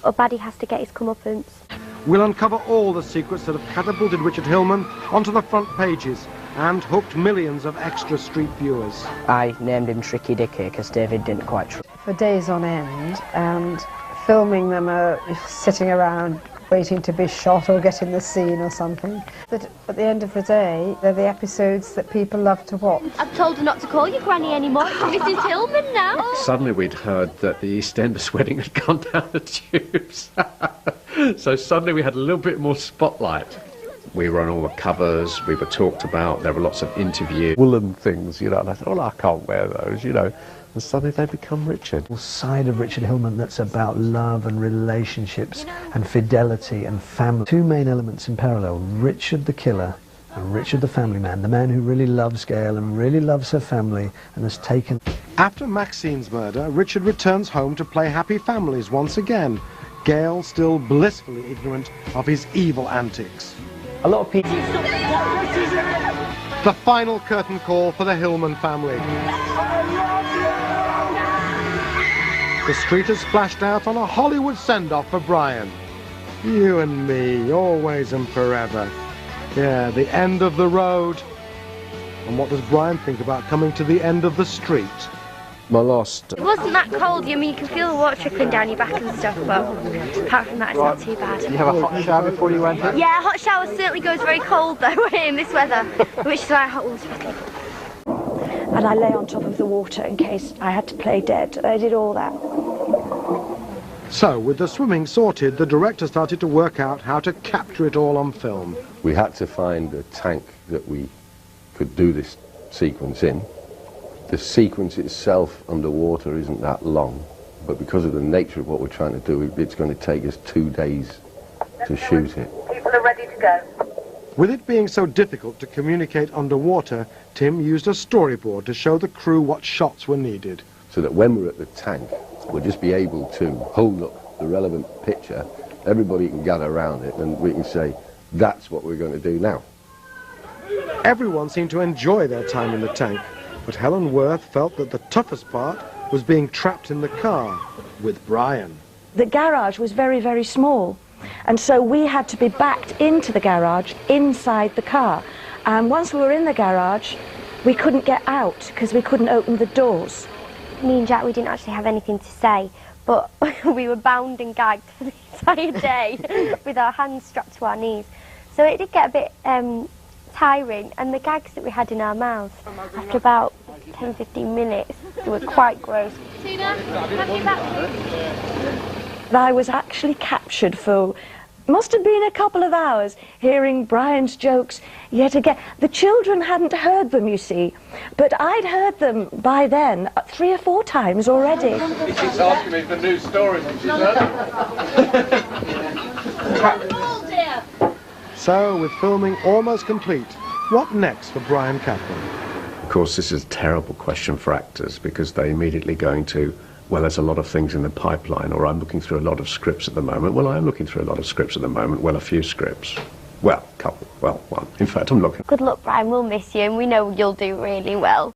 or Baddie has to get his comeuppance. We'll uncover all the secrets that have catapulted Richard Hillman onto the front pages and hooked millions of extra street viewers. I named him Tricky Dicky because David didn't quite trust. For days on end, and filming them sitting around waiting to be shot or get in the scene or something. But at the end of the day, they're the episodes that people love to watch. I've told her not to call you Granny anymore. It's Mrs. Hillman now. Suddenly we'd heard that the EastEnders wedding had gone down the tubes. So suddenly we had a little bit more spotlight. We were on all the covers, we were talked about, there were lots of interviews. Woolen things, you know, and I thought, oh, I can't wear those, you know. And suddenly they become Richard. A side of Richard Hillman that's about love and relationships and fidelity and family. Two main elements in parallel, Richard the killer and Richard the family man, the man who really loves Gail and really loves her family and has taken... After Maxine's murder, Richard returns home to play Happy Families once again, Gail still blissfully ignorant of his evil antics. A lot of people... The final curtain call for the Hillman family. The street has splashed out on a Hollywood send-off for Brian. You and me, always and forever. Yeah, the end of the road. And what does Brian think about coming to the end of the street? My last... It wasn't that cold. I mean, you can feel the water trickling down your back and stuff, but apart from that, it's not too bad. Did you have a hot shower before you went in? Yeah, a hot shower certainly goes very cold, though, in this weather, which is why hot water is good. And I lay on top of the water in case I had to play dead. I did all that. So, with the swimming sorted, the director started to work out how to capture it all on film. We had to find a tank that we could do this sequence in. The sequence itself underwater isn't that long, but because of the nature of what we're trying to do, it's going to take us 2 days to shoot it. People are ready to go. With it being so difficult to communicate underwater, Tim used a storyboard to show the crew what shots were needed. So that when we're at the tank, we'll just be able to hold up the relevant picture, everybody can gather around it, and we can say, that's what we're going to do now. Everyone seemed to enjoy their time in the tank, but Helen Worth felt that the toughest part was being trapped in the car with Brian. The garage was very, very small, and so we had to be backed into the garage inside the car. And once we were in the garage, we couldn't get out because we couldn't open the doors. Me and Jack, we didn't actually have anything to say, but we were bound and gagged for the entire day with our hands strapped to our knees. So it did get a bit tiring, and the gags that we had in our mouths, after about 10-15 minutes, they were quite gross. Tina, have you back? I was actually captured for, must have been a couple of hours, hearing Brian's jokes yet again. The children hadn't heard them, you see, but I'd heard them by then 3 or 4 times already. He keeps asking me for new stories, and she's So, with filming almost complete, what next for Brian Kaplan? Of course, this is a terrible question for actors because they immediately go into, well, there's a lot of things in the pipeline, or I'm looking through a lot of scripts at the moment. Well, I am looking through a lot of scripts at the moment. Well, a few scripts. Well, couple. Well, one. In fact, I'm looking. Good luck, Brian. We'll miss you, and we know you'll do really well.